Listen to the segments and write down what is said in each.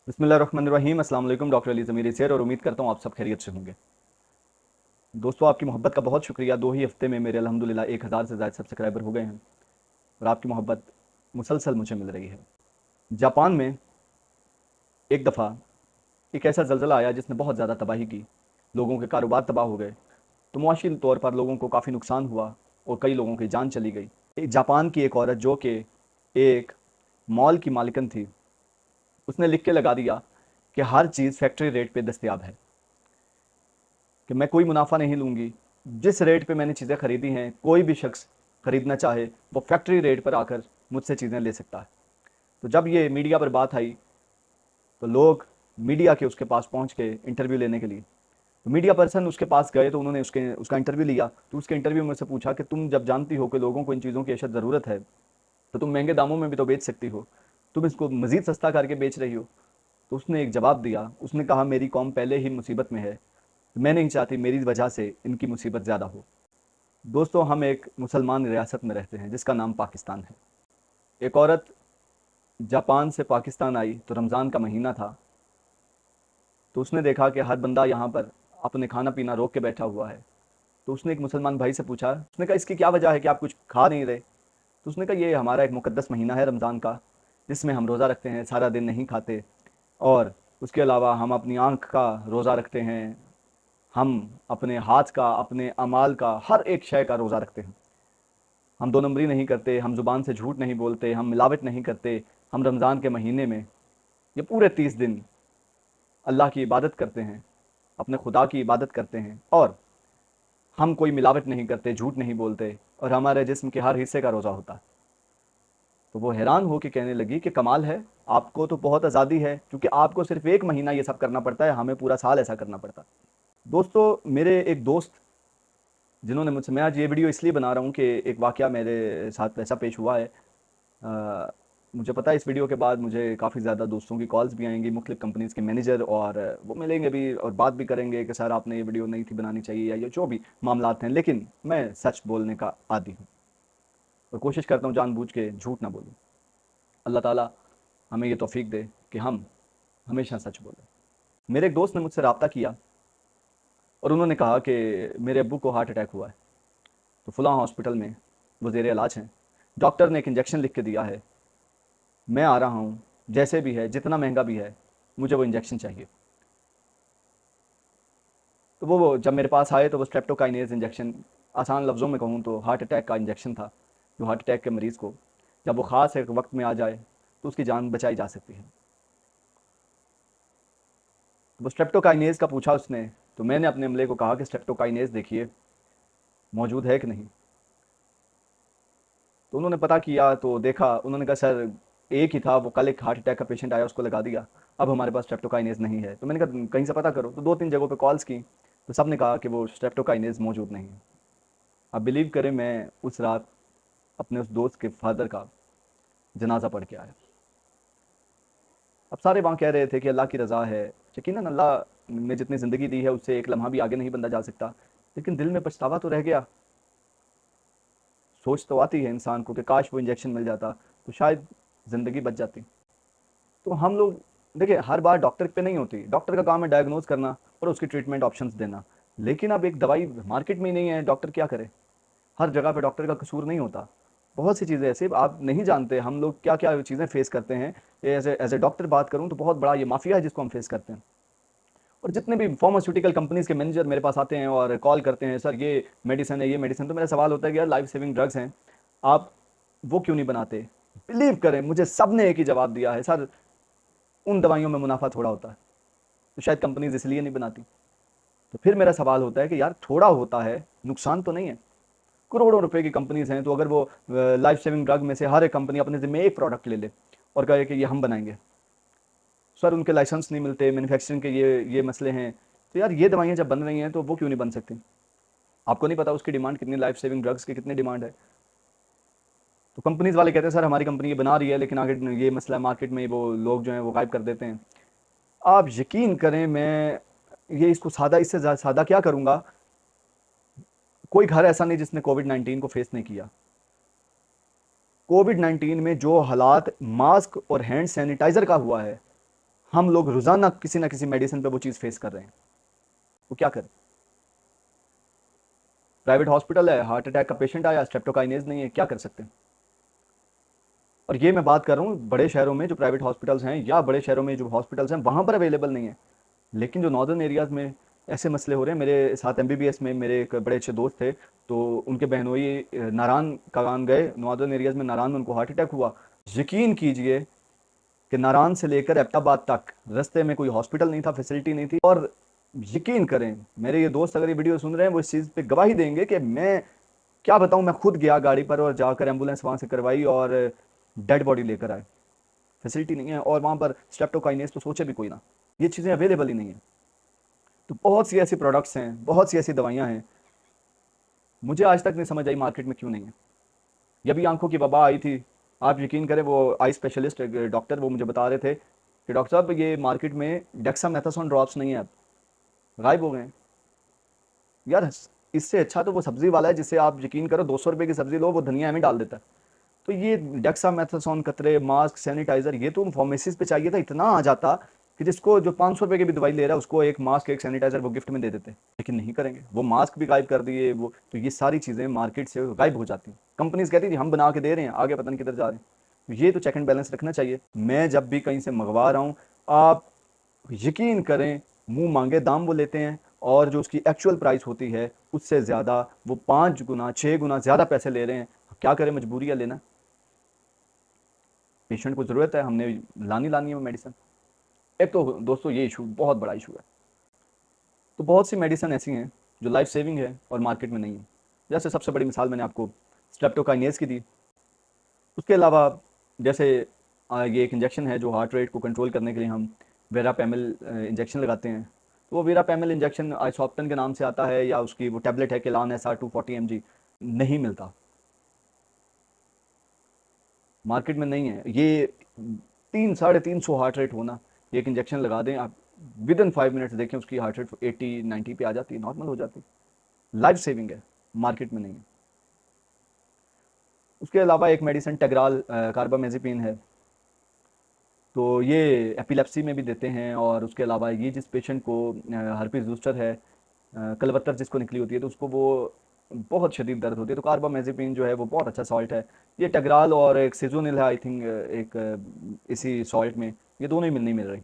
बिस्मिल्लाहिर्रहमानिर्रहीम। अस्सलाम वालेकुम। डॉक्टर अली ज़मीरी शेर और उम्मीद करता हूँ आप सब खैरियत से होंगे। दोस्तों, आपकी मोहब्बत का बहुत शुक्रिया। 2 ही हफ्ते में मेरे अल्हम्दुलिल्लाह 1000 से ज़्यादा सब्सक्राइबर हो गए हैं और आपकी मोहब्बत मुसलसल मुझे मिल रही है। जापान में एक दफ़ा एक ऐसा ज़लज़ला आया जिसने बहुत ज़्यादा तबाही की, लोगों के कारोबार तबाह हो गए, तो मुआशी तौर पर लोगों को काफ़ी नुकसान हुआ और कई लोगों की जान चली गई। जापान की एक औरत जो कि एक मॉल की मालिकन थी, उसने लिख के लगा दिया कि हर चीज़ फैक्ट्री रेट पे दस्तयाब है, कि मैं कोई मुनाफा नहीं लूँगी। जिस रेट पे मैंने चीज़ें खरीदी हैं, कोई भी शख्स खरीदना चाहे वो फैक्ट्री रेट पर आकर मुझसे चीज़ें ले सकता है। तो जब ये मीडिया पर बात आई तो लोग मीडिया के उसके पास पहुंच के इंटरव्यू लेने के लिए, तो मीडिया पर्सन उसके पास गए तो उन्होंने उसका इंटरव्यू लिया। तो उसके इंटरव्यू में से पूछा कि तुम जब जानती हो कि लोगों को इन चीज़ों की अशद ज़रूरत है तो तुम महंगे दामों में भी तो बेच सकती हो, तुम इसको मज़ीद सस्ता करके बेच रही हो। तो उसने एक जवाब दिया, उसने कहा मेरी कौम पहले ही मुसीबत में है, मैं नहीं चाहती मेरी वजह से इनकी मुसीबत ज़्यादा हो। दोस्तों, हम एक मुसलमान रियासत में रहते हैं जिसका नाम पाकिस्तान है। एक औरत जापान से पाकिस्तान आई तो रमज़ान का महीना था, तो उसने देखा कि हर बंदा यहाँ पर अपने खाना पीना रोक के बैठा हुआ है। तो उसने एक मुसलमान भाई से पूछा, उसने कहा इसकी क्या वजह है कि आप कुछ खा नहीं रहे। तो उसने कहा ये हमारा एक मुकद्दस महीना है रमज़ान का, जिसमें हम रोज़ा रखते हैं, सारा दिन नहीं खाते, और उसके अलावा हम अपनी आँख का रोज़ा रखते हैं, हम अपने हाथ का, अपने अमाल का, हर एक शय का रोज़ा रखते हैं। हम दो नंबरी नहीं करते, हम ज़ुबान से झूठ नहीं बोलते, हम मिलावट नहीं करते। हम रमज़ान के महीने में ये पूरे 30 दिन अल्लाह की इबादत करते हैं, अपने खुदा की इबादत करते हैं, और हम कोई मिलावट नहीं करते, झूठ नहीं बोलते, और हमारे जिस्म के हर हिस्से का रोज़ा होता है। तो वो हैरान हो के कहने लगी कि कमाल है, आपको तो बहुत आज़ादी है, क्योंकि आपको सिर्फ एक महीना ये सब करना पड़ता है, हमें पूरा साल ऐसा करना पड़ता है। दोस्तों, मेरे एक दोस्त जिन्होंने मुझसे, मैं आज ये वीडियो इसलिए बना रहा हूँ कि एक वाक़या मेरे साथ ऐसा पेश हुआ है। मुझे पता है इस वीडियो के बाद मुझे काफ़ी ज़्यादा दोस्तों की कॉल्स भी आएंगी, मुख्तलिफ़ कंपनीज़ के मैनेजर, और वो मिलेंगे भी और बात भी करेंगे कि सर आपने ये वीडियो नहीं थी बनानी चाहिए, या ये जो भी मामलात हैं। लेकिन मैं सच बोलने का आदी हूँ और कोशिश करता हूँ जानबूझ के झूठ ना बोलूँ। अल्लाह ताला हमें ये तौफीक दे कि हम हमेशा सच बोलें। मेरे एक दोस्त ने मुझसे रब्ता किया और उन्होंने कहा कि मेरे अब्बू को हार्ट अटैक हुआ है, तो फ़लाँ हॉस्पिटल में वो ज़ेर इलाज हैं, डॉक्टर ने एक इंजेक्शन लिख के दिया है, मैं आ रहा हूँ, जैसे भी है, जितना महंगा भी है, मुझे वो इंजेक्शन चाहिए। तो वो जब मेरे पास आए तो वो स्ट्रेप्टोकाइनेज इंजेक्शन, आसान लफ्ज़ों में कहूँ तो हार्ट अटैक का इंजेक्शन था, जो हार्ट अटैक के मरीज़ को जब वो ख़ास एक वक्त में आ जाए तो उसकी जान बचाई जा सकती है। तो वो स्ट्रेप्टोकाइनेज का पूछा उसने, तो मैंने अपने अमले को कहा कि स्ट्रेप्टोकाइनेज देखिए मौजूद है कि नहीं। तो उन्होंने पता किया तो देखा, उन्होंने कहा सर एक ही था, वो कल एक हार्ट अटैक का पेशेंट आया, उसको लगा दिया, अब हमारे पास स्ट्रेप्टोकाइनेज नहीं है। तो मैंने कहा कहीं से पता करो। तो 2-3 जगहों पे कॉल्स की तो सब ने कहा कि वो स्ट्रेप्टोकाइनेज मौजूद नहीं है। अब बिलीव करें, मैं उस रात अपने उस दोस्त के फादर का जनाजा पढ़ के आया। अब सारे वहाँ कह रहे थे कि अल्लाह की रज़ा है, यकीनन अल्लाह ने जितनी ज़िंदगी दी है उससे एक लम्हा भी आगे नहीं बंदा जा सकता, लेकिन दिल में पछतावा तो रह गया। सोच तो आती है इंसान को कि काश वो इंजेक्शन मिल जाता तो शायद ज़िंदगी बच जाती। तो हम लोग, देखिए, हर बार डॉक्टर पे नहीं होती, डॉक्टर का काम है डायग्नोज करना और उसकी ट्रीटमेंट ऑप्शंस देना। लेकिन अब एक दवाई मार्केट में ही नहीं है, डॉक्टर क्या करे। हर जगह पे डॉक्टर का कसूर नहीं होता। बहुत सी चीज़ें ऐसे आप नहीं जानते, हम लोग क्या क्या चीज़ें फेस करते हैं। एज ए डॉक्टर बात करूँ तो बहुत बड़ा ये माफिया है जिसको हम फेस करते हैं। और जितने भी फार्मास्यूटिकल कंपनीज के मैनेजर मेरे पास आते हैं और कॉल करते हैं, सर ये मेडिसिन है, ये मेडिसिन, तो मेरा सवाल होता है कि यार लाइफ सेविंग ड्रग्स हैं, आप वो क्यों नहीं बनाते। बिलीव करें, मुझे सब ने एक ही जवाब दिया है, सर उन दवाइयों में मुनाफा थोड़ा होता है, तो शायद कंपनीज इसलिए नहीं बनाती। तो फिर मेरा सवाल होता है कि यार थोड़ा होता है, नुकसान तो नहीं है। करोड़ों रुपए की कंपनीज हैं, तो अगर वो लाइफ सेविंग ड्रग में से हर एक कंपनी अपने जिम्मे एक प्रोडक्ट ले ले और कहे कि ये हम बनाएंगे, सर उनके लाइसेंस नहीं मिलते, मैन्युफैक्चरिंग के ये मसले हैं, तो यार ये दवाइयाँ जब बन रही हैं तो वो क्यों नहीं बन सकती। आपको नहीं पता उसकी डिमांड कितनी, लाइफ सेविंग ड्रग्स की कितनी डिमांड है। तो कंपनीज वाले कहते हैं सर हमारी कंपनी ये बना रही है, लेकिन आगे ये मसला है, मार्केट में वो लोग जो हैं वो गायब कर देते हैं। आप यकीन करें, मैं ये इसको सादा, इससे सादा क्या करूँगा। कोई घर ऐसा नहीं जिसने कोविड-19 को फेस नहीं किया। कोविड-19 में जो हालात मास्क और हैंड सैनिटाइजर का हुआ है, हम लोग रोजाना किसी ना किसी मेडिसिन पे वो चीज़ फेस कर रहे हैं, वो क्या करें? प्राइवेट हॉस्पिटल है, हार्ट अटैक का पेशेंट आया, स्ट्रेप्टोकाइनेज नहीं है, क्या कर सकते हैं? और ये मैं बात कर रहा हूँ बड़े शहरों में जो प्राइवेट हॉस्पिटल्स हैं, या बड़े शहरों में जो हॉस्पिटल्स हैं वहाँ पर अवेलेबल नहीं है। लेकिन जो नॉर्दर्न एरियाज़ में ऐसे मसले हो रहे हैं। मेरे साथ एमबीबीएस में मेरे एक बड़े अच्छे दोस्त थे, तो उनके बहनोई नारायण कागान गए, नॉर्दर्न एरियाज़ में नारायण में उनको हार्ट अटैक हुआ। यकीन कीजिए कि नारायण से लेकर एबटाबाद तक रास्ते में कोई हॉस्पिटल नहीं था, फैसिलिटी नहीं थी। और यकीन करें, मेरे ये दोस्त अगर ये वीडियो सुन रहे हैं वो इस चीज़ पे गवाही देंगे कि मैं क्या बताऊं, मैं खुद गया गाड़ी पर और जाकर एम्बुलेंस वहाँ से करवाई और डेड बॉडी लेकर आए। फैसिलिटी नहीं है, और वहाँ पर स्ट्रेप्टोकाइनेस तो सोचे भी कोई ना, ये चीज़ें अवेलेबल ही नहीं है। तो बहुत सी ऐसी प्रोडक्ट्स हैं, बहुत सी ऐसी दवाइयाँ हैं, मुझे आज तक नहीं समझ आई मार्केट में क्यों नहीं है। जब भी आंखों की वबा आई थी, आप यकीन करें, वो आई स्पेशलिस्ट डॉक्टर वो मुझे बता रहे थे कि डॉक्टर साहब ये मार्केट में डेक्सामेथासोन ड्रॉप्स नहीं है, अब गायब हो गए हैं। यार इससे अच्छा तो वो सब्जी वाला है जिससे आप यकीन करो 200 रुपये की सब्जी लो, वो धनिया में डाल देता है। तो ये डेक्सामेथासोन कतरे, मास्क, सैनिटाइजर, ये तो फार्मेसीज पे चाहिए था, इतना आ जाता कि जिसको जो 500 रुपये की भी दवाई ले रहा है उसको एक मास्क, एक सैनिटाइजर वो गिफ्ट में दे देते। लेकिन नहीं करेंगे, वो मास्क भी गायब कर दिए वो। तो ये सारी चीज़ें मार्केट से गायब हो जाती हैं। कंपनीज कहती थी हम बना के दे रहे हैं, आगे पता नहीं किधर जा रहे हैं। तो ये तो चेक एंड बैलेंस रखना चाहिए। मैं जब भी कहीं से मंगवा रहा हूँ, आप यकीन करें, मुंह मांगे दाम वो लेते हैं, और जो उसकी एक्चुअल प्राइस होती है उससे ज़्यादा वो 5 गुना 6 गुना ज़्यादा पैसे ले रहे हैं। क्या करें, मजबूरी है लेना। पेशेंट को ज़रूरत है, हमने लानी है वो मेडिसिन। एक तो दोस्तों ये इशू बहुत बड़ा इशू है। तो बहुत सी मेडिसिन ऐसी हैं जो लाइफ सेविंग है और मार्केट में नहीं है। जैसे सबसे बड़ी मिसाल मैंने आपको स्ट्रेप्टोकाइनेस की दी। उसके अलावा जैसे ये एक इंजेक्शन है जो हार्ट रेट को कंट्रोल करने के लिए हम वेरापेमिल इंजेक्शन लगाते हैं। तो वो वेरापेमिल इंजेक्शन आइसॉप्टन के नाम से आता है, या उसकी वो टैबलेट है केलान SR240 mg, नहीं मिलता, मार्केट में नहीं है। ये 300-350 हार्ट रेट होना, एक इंजेक्शन लगा दें आप, विद इन 5 मिनट्स देखें उसकी हार्ट रेट 80-90 पे आ जाती है, नॉर्मल हो जाती है। लाइफ सेविंग है, मार्केट में नहीं है। उसके अलावा एक मेडिसिन टेग्राल कार्बामेजिपिन है, तो ये एपिलेप्सी में भी देते हैं। और उसके अलावा ये जिस पेशेंट को हर्पीस जूस्टर है, कलवत्तर जिसको निकली होती है, तो उसको वो बहुत शदीद दर्द होती है, तो कार्बामेजिपिन जो है वो बहुत अच्छा सॉल्ट है। ये टेग्राल और एक सिजोनिल है आई थिंक, एक इसी सॉल्ट में, ये दोनों ही नहीं मिल रही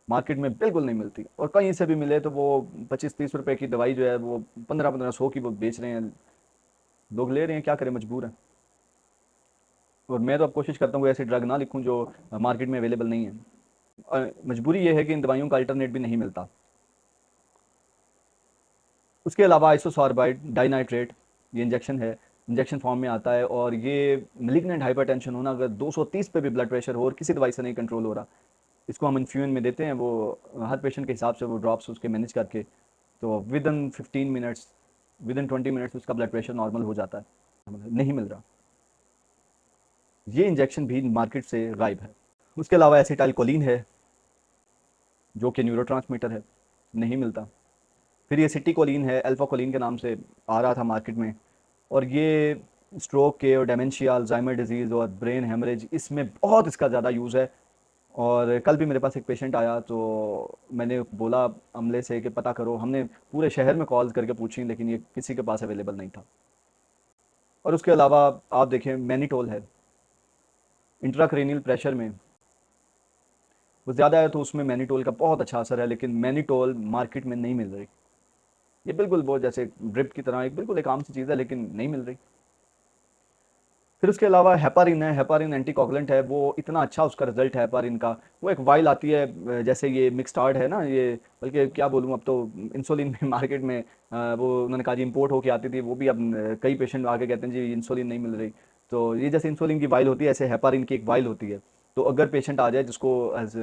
मार्केट में, बिल्कुल नहीं मिलती। और कहीं से भी मिले तो वो 25-30 रुपए की दवाई जो है वो 1500 की वो बेच रहे हैं, लोग ले रहे हैं, क्या करें, मजबूर है। और मैं तो अब कोशिश करता हूँ ऐसी ड्रग ना लिखूँ जो मार्केट में अवेलेबल नहीं है। मजबूरी ये है कि इन दवाइयों का अल्टरनेट भी नहीं मिलता। उसके अलावा आइसोसॉर्बाइड डाइनाइट्रेट, ये इंजेक्शन है, इंजेक्शन फॉर्म में आता है। और ये मिलिग्नेंट हाइपरटेंशन होना, अगर 230 पे भी ब्लड प्रेशर हो और किसी दवाई से नहीं कंट्रोल हो रहा, इसको हम इन्फ्यूजन में देते हैं, वो हर पेशेंट के हिसाब से वो ड्रॉप्स उसके मैनेज करके, तो with in 15 minutes, with in 20 minutes उसका ब्लड प्रेशर नॉर्मल हो जाता है। नहीं मिल रहा, ये इंजेक्शन भी मार्केट से गायब है। उसके अलावा एसिटाइलकोलिन है जो कि न्यूरोट्रांसमीटर है, नहीं मिलता। फिर ये सिटीकोलिन है, अल्फाकोलिन के नाम से आ रहा था मार्केट में, और ये स्ट्रोक के और डेमेंशिया, अल्जाइमर डिजीज़ और ब्रेन हेमरेज, इसमें बहुत इसका ज़्यादा यूज़ है। और कल भी मेरे पास एक पेशेंट आया, तो मैंने बोला अमले से कि पता करो, हमने पूरे शहर में कॉल करके पूछी लेकिन ये किसी के पास अवेलेबल नहीं था। और उसके अलावा आप देखें मैनिटोल है, इंट्राक्रेनियल प्रेशर में वो ज़्यादा है तो उसमें मैनिटोल का बहुत अच्छा असर है, लेकिन मैनिटोल मार्केट में नहीं मिल रही। ये बिल्कुल वो जैसे ड्रिप की तरह एक बिल्कुल एक आम सी चीज़ है, लेकिन नहीं मिल रही। फिर उसके अलावा हेपारिन है, हेपारिन एंटीकोगुलेंट है, वो इतना अच्छा उसका रिजल्ट है हेपारिन का। वो एक वाइल आती है, जैसे ये मिक्सटार्ड है ना ये, बल्कि क्या बोलूँ, अब तो इंसुलिन में मार्केट में वो उन्होंने कहा जी इम्पोर्ट होके आती थी, वो भी अब कई पेशेंट आके कहते हैं जी इंसुलिन नहीं मिल रही। तो ये जैसे इंसुलिन की वाइल होती है, ऐसे हेपारिन की एक वाइल होती है। तो अगर पेशेंट आ जाए जिसको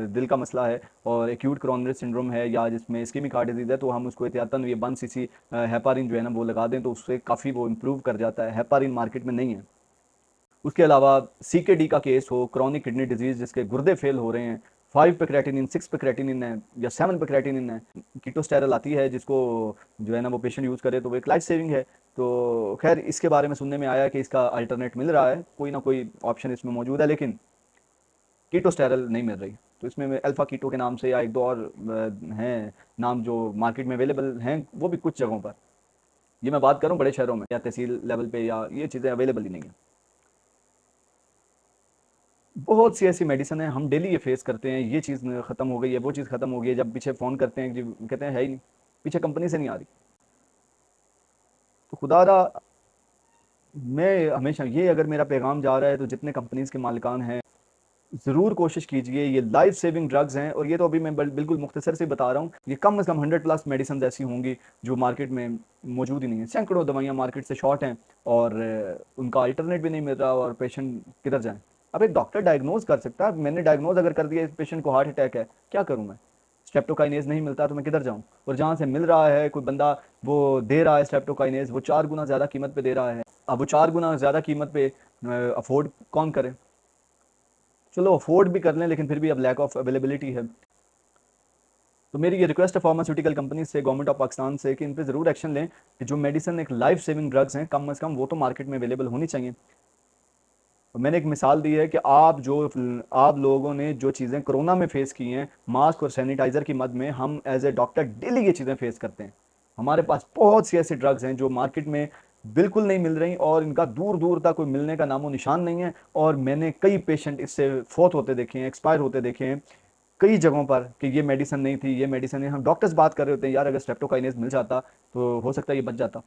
दिल का मसला है और एक्यूट कोरोनरी सिंड्रोम है, या जिसमें इस्केमिक हार्ट डिजीज़ है, तो हम उसको एहतियातन ये 1 cc हेपारिन जो है ना वो लगा दें, तो उससे काफ़ी वो इम्प्रूव कर जाता है। हेपारिन मार्केट में नहीं है। उसके अलावा CKD का केस हो, क्रॉनिक किडनी डिजीज़ जिसके गुर्दे फेल हो रहे हैं, 5 पे क्रेटिनिन, 6 पे क्रेटिनिन है, या 7 पे क्रेटिनिन है, कीटोस्टेरल आती है जिसको जो है ना वो पेशेंट यूज़ करे तो वो एक लाइफ सेविंग है। तो खैर इसके बारे में सुनने में आया कि इसका अल्टरनेट मिल रहा है, कोई ना कोई ऑप्शन इसमें मौजूद है, लेकिन कीटोस्टेरल नहीं मिल रही। तो इसमें अल्फ़ा कीटो के नाम से या एक दो और हैं नाम जो मार्केट में अवेलेबल हैं, वो भी कुछ जगहों पर, ये मैं बात करूँ बड़े शहरों में या तहसील लेवल पे, या ये चीज़ें अवेलेबल ही नहीं है। बहुत सी ऐसी मेडिसिन है, हम डेली ये फेस करते हैं, ये चीज़ ख़त्म हो गई है, वो चीज़ ख़त्म हो गई है, जब पीछे फ़ोन करते हैं जी कहते हैं है ही नहीं, पीछे कंपनी से नहीं आ रही। तो खुदारा मैं हमेशा ये, अगर मेरा पैगाम जा रहा है तो जितने कंपनीज़ के मालिकान हैं, ज़रूर कोशिश कीजिए, ये लाइफ सेविंग ड्रग्स हैं, और ये तो अभी मैं बिल्कुल मुख्तसर से बता रहा हूँ, ये कम से कम 100+ मेडिसिन ऐसी होंगी जो मार्केट में मौजूद ही नहीं है। सैकड़ों दवाइयाँ मार्केट से शॉर्ट हैं और उनका अल्टरनेट भी नहीं मिल रहा, और पेशेंट किधर जाएँ। अब एक डॉक्टर डायग्नोज कर सकता है, मैंने डायग्नोज अगर कर दिया इस पेशेंट को हार्ट अटैक है, क्या करूँ मैं? स्ट्रेप्टोकाइनेज नहीं मिलता तो मैं किधर जाऊँ? और जहाँ से मिल रहा है कोई बंदा वो दे रहा है स्ट्रेप्टोकाइनेज, वो 4 गुना ज़्यादा कीमत पे दे रहा है। अब वो 4 गुना ज़्यादा कीमत पे अफोर्ड कौन करे? चलो अफोर्ड भी कर लें, लेकिन फिर भी अब लैक ऑफ अवेलेबिलिटी है। तो मेरी ये रिक्वेस्ट है फार्मास्यूटिकल कंपनी से, गवर्नमेंट ऑफ पाकिस्तान से, कि इन पे ज़रूर एक्शन लें कि जो मेडिसिन एक लाइफ सेविंग ड्रग्स हैं, कम से कम वो तो मार्केट में अवेलेबल होनी चाहिए। और मैंने एक मिसाल दी है कि आप लोगों ने जो चीज़ें कोरोना में फेस की हैं, मास्क और सैनिटाइज़र की मद में, हम एज ए डॉक्टर डेली ये चीज़ें फेस करते हैं। हमारे पास बहुत सी ऐसी ड्रग्स हैं जो मार्केट में बिल्कुल नहीं मिल रही, और इनका दूर दूर तक कोई मिलने का नामो निशान नहीं है। और मैंने कई पेशेंट इससे फोत होते देखे हैं, एक्सपायर होते देखे हैं कई जगहों पर, कि ये मेडिसिन नहीं थी, ये मेडिसिन है। हम डॉक्टर्स बात कर रहे होते हैं, यार अगर स्ट्रेप्टोकाइनेज मिल जाता तो हो सकता है ये बच जाता।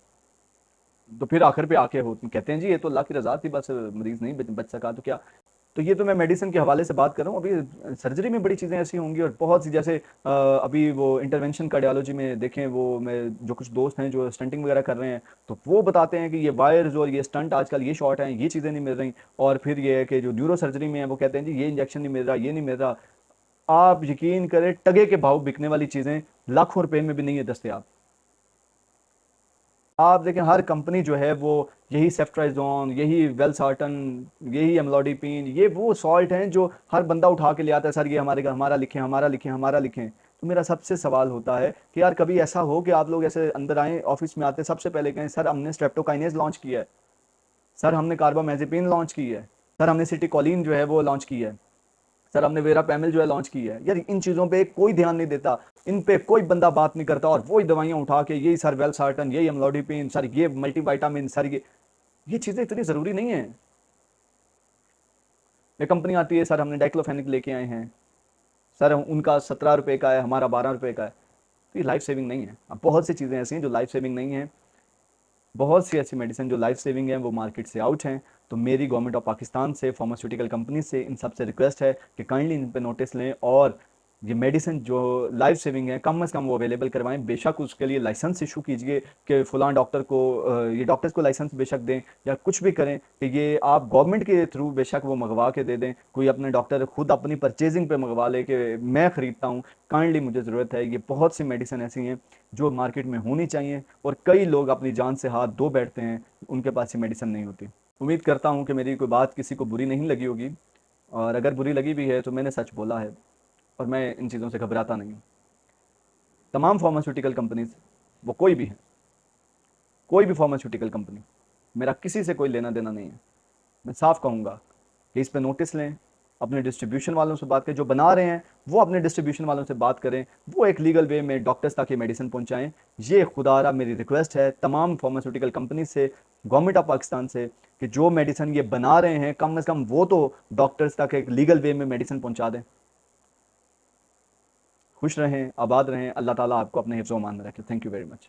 तो फिर आखिर पे आके हो कहते हैं जी ये तो अल्लाह की रज़ा थी, बस मरीज़ नहीं बच सका तो क्या। तो ये तो मैं मेडिसिन के हवाले से बात कर रहा हूँ। अभी सर्जरी में बड़ी चीज़ें ऐसी होंगी, और बहुत सी, जैसे अभी वो इंटरवेंशन कार्डियोलॉजी में देखें, वो मैं जो कुछ दोस्त हैं जो स्टंटिंग वगैरह कर रहे हैं, तो वो बताते हैं कि ये वायर्स और ये स्टंट आजकल ये शॉर्ट हैं, ये चीज़ें नहीं मिल रही। और फिर ये है कि जो न्यूरो सर्जरी में है, वो कहते हैं जी ये इंजेक्शन नहीं मिल रहा, ये नहीं मिल रहा। आप यकीन करें, टगे के भाव बिकने वाली चीज़ें लाखों रुपए में भी नहीं है दस्तयाब। आप देखें हर कंपनी जो है वो यही सेफ्ट्राइजोन, यही वेलसार्टन, यही एमलोडिपिन, ये वो सॉल्ट हैं जो हर बंदा उठा के ले आता है, सर ये हमारा लिखें, हमारा लिखें, हमारा लिखें। तो मेरा सबसे सवाल होता है कि यार कभी ऐसा हो कि आप लोग ऐसे अंदर आएँ, ऑफिस में आते सबसे पहले कहें सर हमने स्ट्रेप्टोकाइनेज लॉन्च किया है, सर हमने कार्बामेज़ेपिन लॉन्च की है, सर हमने सिटिकोलिन जो है वो लॉन्च की है, सर हमने वेरापैमिल जो है लॉन्च की है। यार इन चीज़ों पे कोई ध्यान नहीं देता, इन पे कोई बंदा बात नहीं करता, और वही दवाइयाँ उठा के यही सर वेलसार्टन, यही एमलोडिपिन, सर ये मल्टीविटामिन, सर ये चीज़ें इतनी ज़रूरी नहीं है। ये कंपनी आती है, सर हमने डाइक्लोफेनिक लेके आए हैं, सर उनका 17 रुपये का है, हमारा 12 रुपये का है। तो ये लाइफ सेविंग नहीं है। अब बहुत सी चीज़ें ऐसी हैं जो लाइफ सेविंग नहीं है, बहुत सी ऐसी मेडिसिन जो लाइफ सेविंग है वो मार्केट से आउट हैं। तो मेरी गवर्नमेंट ऑफ पाकिस्तान से, फार्मास्यूटिकल कंपनी से, इन सबसे रिक्वेस्ट है कि काइंडली इन पे नोटिस लें, और ये मेडिसिन जो लाइफ सेविंग है कम से कम वो अवेलेबल करवाएं। बेशक उसके लिए लाइसेंस इशू कीजिए कि फ़लाँ डॉक्टर को, ये डॉक्टर्स को लाइसेंस बेशक दें, या कुछ भी करें कि ये आप गवर्नमेंट के थ्रू बेशक वो मंगवा के दे दें। कोई अपने डॉक्टर खुद अपनी परचेजिंग पे मंगवा ले कि मैं ख़रीदता हूँ, काइंडली मुझे ज़रूरत है। ये बहुत सी मेडिसिन ऐसी हैं जो मार्केट में होनी चाहिए, और कई लोग अपनी जान से हाथ धो बैठते हैं, उनके पास ये मेडिसिन नहीं होती। उम्मीद करता हूँ कि मेरी कोई बात किसी को बुरी नहीं लगी होगी, और अगर बुरी लगी भी है तो मैंने सच बोला है, और मैं इन चीज़ों से घबराता नहीं हूँ। तमाम फार्मास्यूटिकल कंपनीज, वो कोई भी है, कोई भी फार्मास्यूटिकल कंपनी, मेरा किसी से कोई लेना देना नहीं है। मैं साफ कहूँगा कि इस पर नोटिस लें, अपने डिस्ट्रीब्यूशन वालों से बात करें, जो बना रहे हैं वो अपने डिस्ट्रीब्यूशन वालों से बात करें, वो एक लीगल वे में डॉक्टर्स तक ये मेडिसिन पहुँचाएँ। ये खुदारा मेरी रिक्वेस्ट है तमाम फार्मास्यूटिकल कंपनी से, गवर्नमेंट ऑफ पाकिस्तान से, कि जो मेडिसिन ये बना रहे हैं कम से कम वो तो डॉक्टर्स तक एक लीगल वे में मेडिसिन पहुँचा दें। खुश रहें, आबाद रहें, अल्लाह ताला आपको अपने हिफ्ज़-ओ-अमान में रखे। Thank you very much.